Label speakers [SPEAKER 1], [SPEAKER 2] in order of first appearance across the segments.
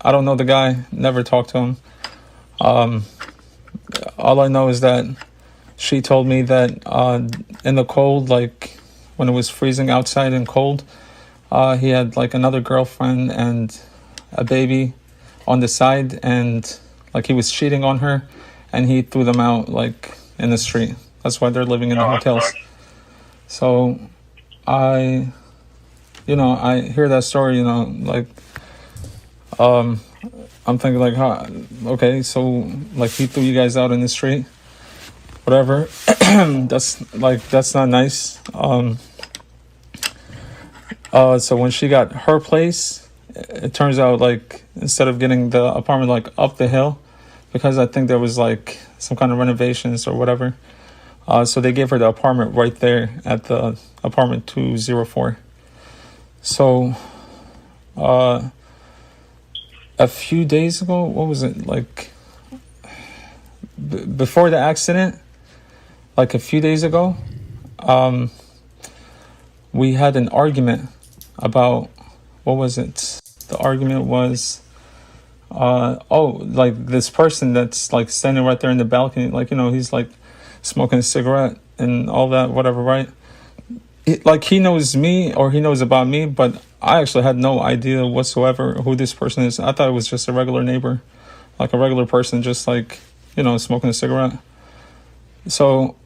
[SPEAKER 1] I don't know the guy, never talked to him. All I know is that she told me that in the cold, like when it was freezing outside and cold, he had like another girlfriend and a baby on the side, and like he was cheating on her, and he threw them out like in the street. That's why they're living in the hotels. So I hear that story, like I'm thinking like, huh, okay, so like he threw you guys out in the street, whatever. that's not nice. So when she got her place, it turns out like instead of getting the apartment like up the hill, because I think there was like some kind of renovations or whatever, so they gave her the apartment right there at the apartment 204. So a few days ago, what was it, like before the accident, like a few days ago, we had an argument about, what was it? The argument was, like this person that's like standing right there in the balcony, like, he's like smoking a cigarette and all that, whatever, right? Like he knows me, or he knows about me, but I actually had no idea whatsoever who this person is. I thought it was just a regular neighbor, like a regular person, just like, smoking a cigarette. So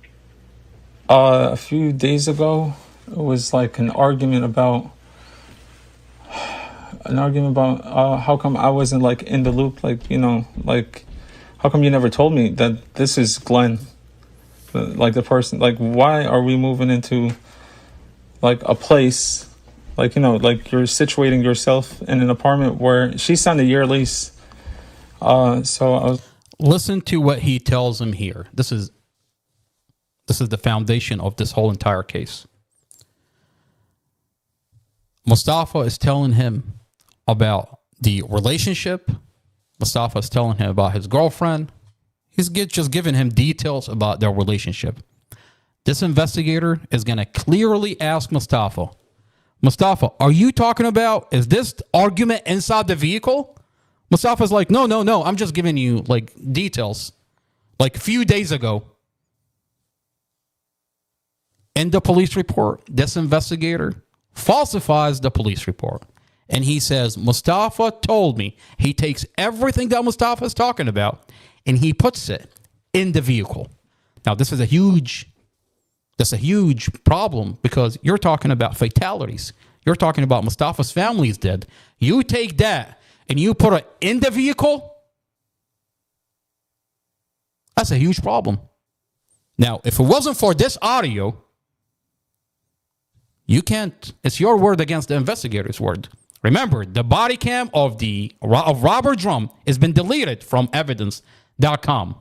[SPEAKER 1] a few days ago, it was like an argument about how come I wasn't like in the loop, like, like how come you never told me that this is Glenn, like the person, like why are we moving into like a place, like, like you're situating yourself in an apartment where she signed a year lease. So I was...
[SPEAKER 2] Listen to what he tells him here. This is the foundation of this whole entire case. Mustafa is telling him about the relationship. Mustafa is telling him about his girlfriend. He's just giving him details about their relationship. This investigator is going to clearly ask Mustafa, are you talking about, is this argument inside the vehicle? Mustafa's like, no, I'm just giving you like details. Like a few days ago, in the police report, this investigator falsifies the police report. And he says, Mustafa told me. He takes everything that Mustafa is talking about and he puts it in the vehicle. Now, this is a huge problem, because you're talking about fatalities. You're talking about Mustafa's family is dead. You take that and you put it in the vehicle. That's a huge problem. Now, if it wasn't for this audio, you can't, it's your word against the investigator's word. Remember, the body cam of Robert Drum has been deleted from evidence.com.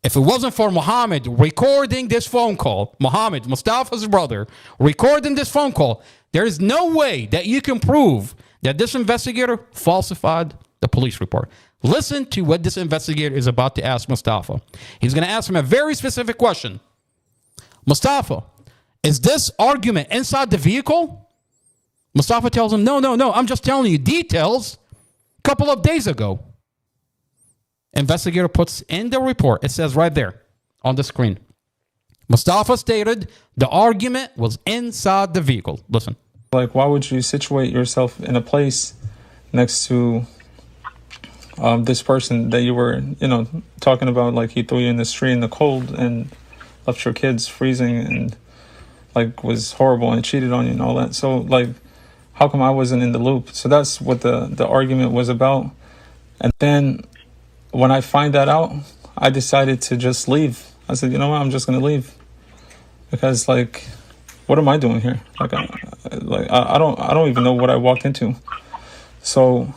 [SPEAKER 2] If it wasn't for Muhammad recording this phone call, Muhammad, Mustafa's brother, recording this phone call, there is no way that you can prove that this investigator falsified the police report. Listen to what this investigator is about to ask Mustafa. He's going to ask him a very specific question. Mustafa, is this argument inside the vehicle? Mustafa tells him, no, I'm just telling you details a couple of days ago. Investigator puts in the report, it says right there on the screen, Mustafa stated the argument was inside the vehicle. Listen.
[SPEAKER 1] Like, why would you situate yourself in a place next to this person that you were, talking about, like he threw you in the street in the cold and left your kids freezing and like was horrible and cheated on you and all that. So like, how come I wasn't in the loop? So that's what the argument was about. And then when I find that out, I decided to just leave. I said, you know what, I'm just going to leave. Because like, what am I doing here? Like, I don't even know what I walked into. So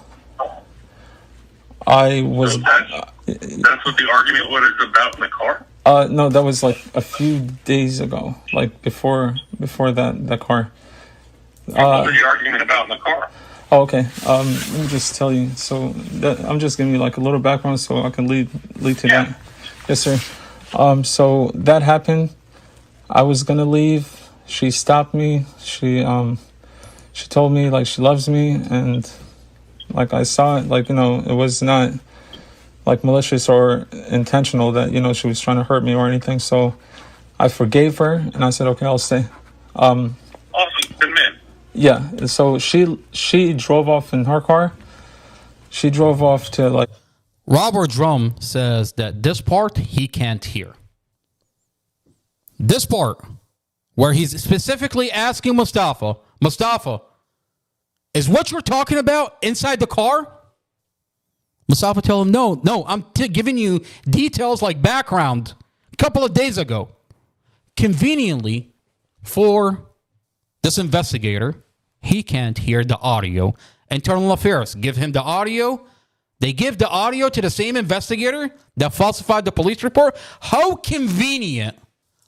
[SPEAKER 1] I was...
[SPEAKER 3] That's what the argument was about in the car?
[SPEAKER 1] No, that was like a few days ago, like before that car.
[SPEAKER 3] What was the argument about in the car?
[SPEAKER 1] Oh, okay. Let me just tell you. So I'm just giving you like a little background so I can lead to that. Yes, sir. So that happened. I was gonna leave. She stopped me. She told me like she loves me, and Like I saw it, like, it was not like malicious or intentional that, she was trying to hurt me or anything. So I forgave her and I said, okay, I'll stay.
[SPEAKER 3] Awesome. Good man.
[SPEAKER 1] Yeah. So she drove off in her car. She drove off to like.
[SPEAKER 2] Robert Drum says that this part he can't hear. This part where he's specifically asking Mustafa, is what you're talking about inside the car? Mustafa tell him, no, I'm giving you details like background a couple of days ago. Conveniently for this investigator, he can't hear the audio. Internal Affairs give him the audio. They give the audio to the same investigator that falsified the police report. How convenient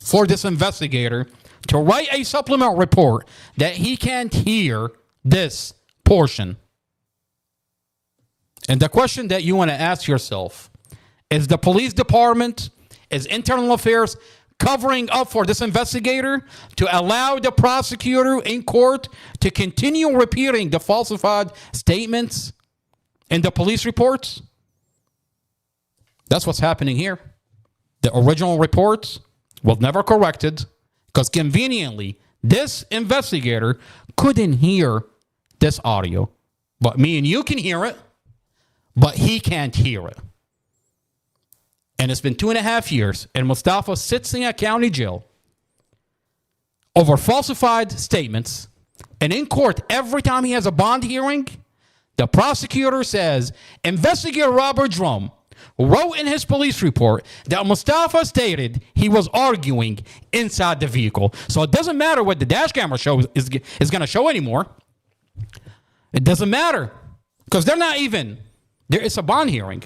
[SPEAKER 2] for this investigator to write a supplemental report that he can't hear this portion. And the question that you want to ask yourself is the police department, is Internal Affairs covering up for this investigator to allow the prosecutor in court to continue repeating the falsified statements in the police reports? That's what's happening here. The original reports was never corrected because conveniently this investigator couldn't hear this audio. But me and you can hear it, but he can't hear it. And it's been 2.5 years, and Mustafa sits in a county jail over falsified statements. And in court, every time he has a bond hearing, the prosecutor says, Investigator Robert Drum wrote in his police report that Mustafa stated he was arguing inside the vehicle. So it doesn't matter what the dash camera shows is going to show anymore. It doesn't matter because they're not even, it's a bond hearing.